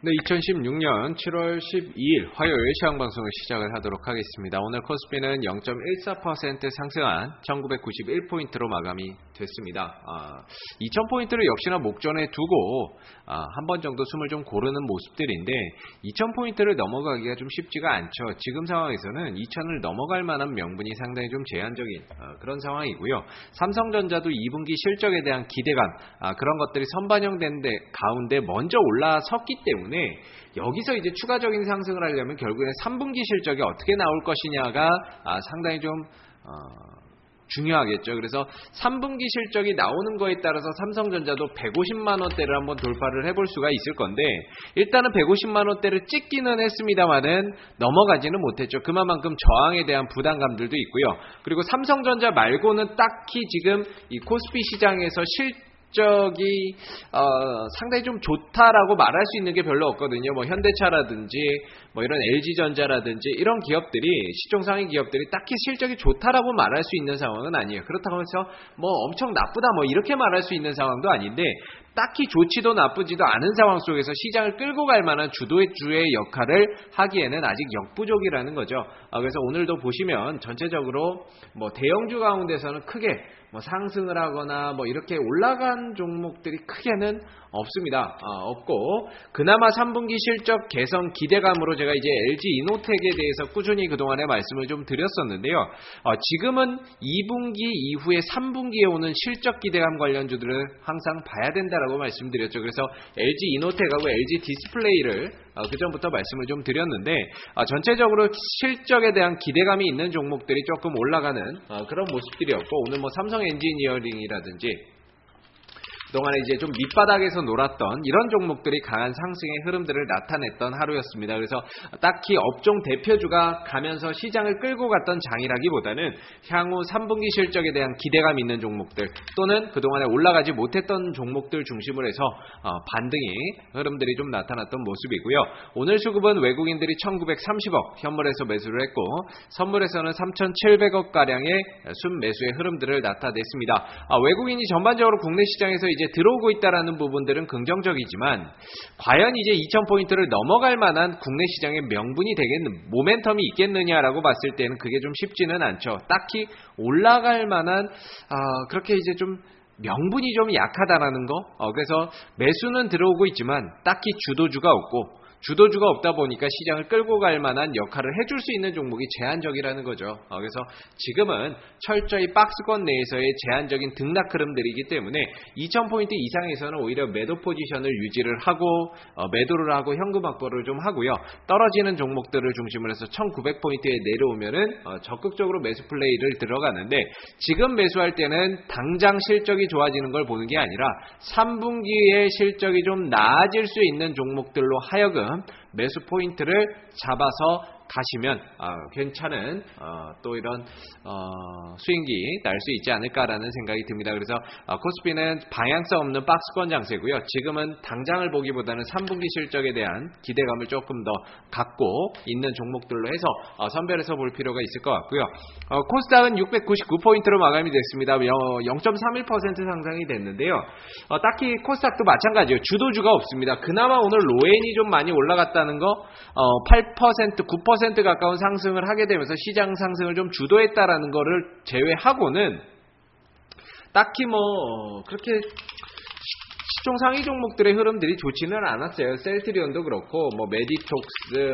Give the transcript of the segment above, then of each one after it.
네, 2016년 7월 12일 화요일 시황방송을 시작을 하도록 하겠습니다. 오늘 코스피는 0.14% 상승한 1991포인트로 마감이 됐습니다. 2000포인트를 역시나 목전에 두고 한 번 정도 숨을 좀 고르는 모습들인데 2000포인트를 넘어가기가 좀 쉽지가 않죠. 지금 상황에서는 2000을 넘어갈 만한 명분이 상당히 좀 제한적인 그런 상황이고요. 삼성전자도 2분기 실적에 대한 기대감 그런 것들이 선반영된 가운데 먼저 올라섰기 때문에 여기서 이제 추가적인 상승을 하려면 결국에 3분기 실적이 어떻게 나올 것이냐가 상당히 좀 중요하겠죠. 그래서 3분기 실적이 나오는 거에 따라서 삼성전자도 150만원대를 한번 돌파를 해볼 수가 있을 건데 일단은 150만원대를 찍기는 했습니다만은 넘어가지는 못했죠. 그만큼 저항에 대한 부담감들도 있고요. 그리고 삼성전자 말고는 딱히 지금 이 코스피 시장에서 실적이 상당히 좀 좋다라고 말할 수 있는 게 별로 없거든요. 뭐 현대차라든지 뭐 이런 LG전자라든지 이런 기업들이 시총상위 기업들이 딱히 실적이 좋다라고 말할 수 있는 상황은 아니에요. 그렇다고 해서 뭐 엄청 나쁘다 뭐 이렇게 말할 수 있는 상황도 아닌데 딱히 좋지도 나쁘지도 않은 상황 속에서 시장을 끌고 갈 만한 주도의 역할을 하기에는 아직 역부족이라는 거죠. 그래서 오늘도 보시면 전체적으로 뭐 대형주 가운데서는 크게 뭐 상승을 하거나 뭐 이렇게 올라간 종목들이 크게는 없습니다. 없고 그나마 3분기 실적 개선 기대감으로 제가 이제 LG 이노텍에 대해서 꾸준히 그동안에 말씀을 좀 드렸었는데요. 지금은 2분기 이후에 3분기에 오는 실적 기대감 관련주들을 항상 봐야 된다라고 말씀드렸죠. 그래서 LG 이노텍하고 LG 디스플레이를 그전부터 말씀을 좀 드렸는데 전체적으로 실적에 대한 기대감이 있는 종목들이 조금 올라가는 그런 모습들이었고 오늘 뭐 삼성 엔지니어링이라든지 그동안에 이제 좀 밑바닥에서 놀았던 이런 종목들이 강한 상승의 흐름들을 나타냈던 하루였습니다. 그래서 딱히 업종 대표주가 가면서 시장을 끌고 갔던 장이라기보다는 향후 3분기 실적에 대한 기대감 있는 종목들 또는 그동안에 올라가지 못했던 종목들 중심으로 해서 반등이 흐름들이 좀 나타났던 모습이고요. 오늘 수급은 외국인들이 1930억 현물에서 매수를 했고 선물에서는 3700억가량의 순매수의 흐름들을 나타냈습니다. 외국인이 전반적으로 국내 시장에서 이제 들어오고 있다라는 부분들은 긍정적이지만 과연 이제 2000포인트를 넘어갈 만한 국내 시장의 명분이 되겠는 모멘텀이 있겠느냐라고 봤을 때는 그게 좀 쉽지는 않죠. 딱히 올라갈 만한 그렇게 이제 좀 명분이 좀 약하다라는 거. 그래서 매수는 들어오고 있지만 딱히 주도주가 없고 주도주가 없다 보니까 시장을 끌고 갈 만한 역할을 해줄 수 있는 종목이 제한적이라는 거죠. 그래서 지금은 철저히 박스권 내에서의 제한적인 등락 흐름들이기 때문에 2000포인트 이상에서는 오히려 매도 포지션을 유지를 하고 매도를 하고 현금 확보를 좀 하고요. 떨어지는 종목들을 중심으로 해서 1900포인트에 내려오면은 적극적으로 매수 플레이를 들어가는데 지금 매수할 때는 당장 실적이 좋아지는 걸 보는 게 아니라 3분기에 실적이 좀 나아질 수 있는 종목들로 하여금 매수 포인트를 잡아서 가시면 괜찮은 또 이런 스윙이 날 수 있지 않을까라는 생각이 듭니다. 그래서 코스피는 방향성 없는 박스권 장세고요. 지금은 당장을 보기보다는 3분기 실적에 대한 기대감을 조금 더 갖고 있는 종목들로 해서 선별해서 볼 필요가 있을 것 같고요. 코스닥은 699포인트로 마감이 됐습니다. 0.31% 상승이 됐는데요. 딱히 코스닥도 마찬가지예요. 주도주가 없습니다. 그나마 오늘 로엔이 좀 많이 올라갔다는 거 8%, 9% 가까운 상승을 하게 되면서 시장 상승을 좀 주도했다라는 거를 제외하고는 딱히 뭐 그렇게 시총 상위 종목들의 흐름들이 좋지는 않았어요. 셀트리온도 그렇고 뭐 메디톡스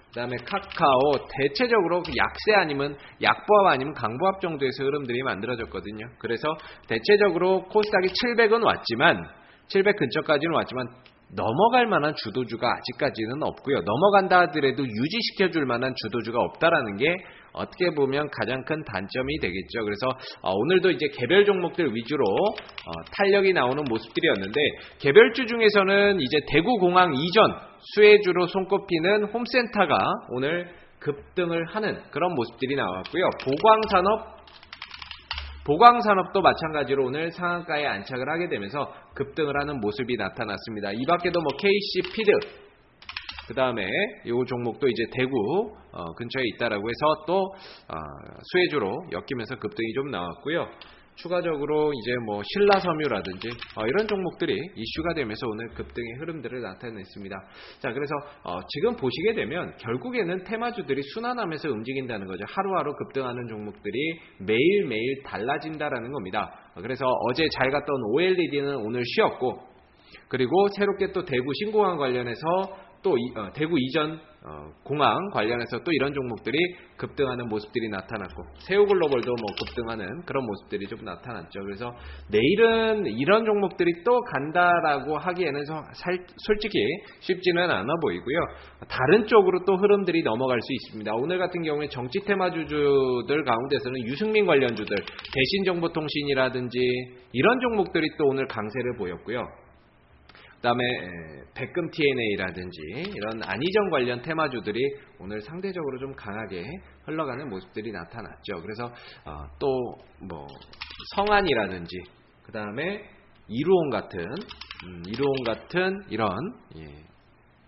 그다음에 카카오 대체적으로 약세 아니면 약보합 아니면 강보합 정도에서 흐름들이 만들어졌거든요. 그래서 대체적으로 코스닥이 700은 왔지만 700 근처까지는 왔지만 넘어갈 만한 주도주가 아직까지는 없고요. 넘어간다 하더라도 유지시켜줄 만한 주도주가 없다라는 게 어떻게 보면 가장 큰 단점이 되겠죠. 그래서 오늘도 이제 개별 종목들 위주로 탄력이 나오는 모습들이었는데 개별주 중에서는 이제 대구공항 이전 수혜주로 손꼽히는 홈센터가 오늘 급등을 하는 그런 모습들이 나왔고요. 보광산업도 마찬가지로 오늘 상한가에 안착을 하게 되면서 급등을 하는 모습이 나타났습니다. 이 밖에도 뭐 KC피드 그 다음에 이 종목도 이제 대구 근처에 있다라고 해서 또 수혜주로 엮이면서 급등이 좀 나왔고요. 추가적으로 이제 뭐 신라섬유라든지 이런 종목들이 이슈가 되면서 오늘 급등의 흐름들을 나타냈습니다. 자, 그래서 지금 보시게 되면 결국에는 테마주들이 순환하면서 움직인다는 거죠. 하루하루 급등하는 종목들이 매일매일 달라진다라는 겁니다. 그래서 어제 잘 갔던 OLED는 오늘 쉬었고, 그리고 새롭게 또 대구 신공항 관련해서 또 대구 이전 공항 관련해서 또 이런 종목들이 급등하는 모습들이 나타났고, 세우글로벌도 뭐 급등하는 그런 모습들이 좀 나타났죠. 그래서 내일은 이런 종목들이 또 간다라고 하기에는 솔직히 쉽지는 않아 보이고요. 다른 쪽으로 또 흐름들이 넘어갈 수 있습니다. 오늘 같은 경우에 정치 테마주들 가운데서는 유승민 관련주들, 대신정보통신이라든지 이런 종목들이 또 오늘 강세를 보였고요. 그 다음에 백금 TNA라든지 이런 안희정 관련 테마주들이 오늘 상대적으로 좀 강하게 흘러가는 모습들이 나타났죠. 그래서 또 뭐 성안이라든지 그 다음에 이루온 같은 이런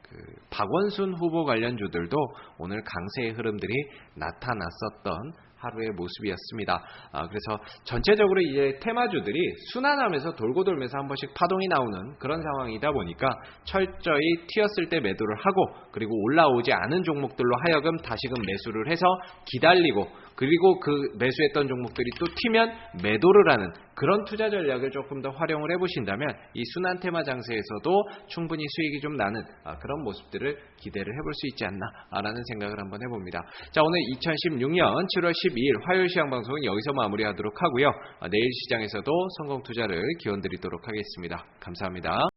그 박원순 후보 관련주들도 오늘 강세의 흐름들이 나타났었던 하루의 모습이었습니다. 그래서 전체적으로 이제 테마주들이 순환하면서 돌고 돌면서 한 번씩 파동이 나오는 그런 상황이다 보니까 철저히 튀었을 때 매도를 하고, 그리고 올라오지 않은 종목들로 하여금 다시금 매수를 해서 기다리고, 그리고 그 매수했던 종목들이 또 튀면 매도를 하는 그런 투자 전략을 조금 더 활용을 해보신다면 이 순환 테마 장세에서도 충분히 수익이 좀 나는 그런 모습들을 기대를 해볼 수 있지 않나라는 생각을 한번 해봅니다. 자, 오늘 2016년 7월 12일 화요일 시장 방송은 여기서 마무리하도록 하고요. 내일 시장에서도 성공 투자를 기원드리도록 하겠습니다. 감사합니다.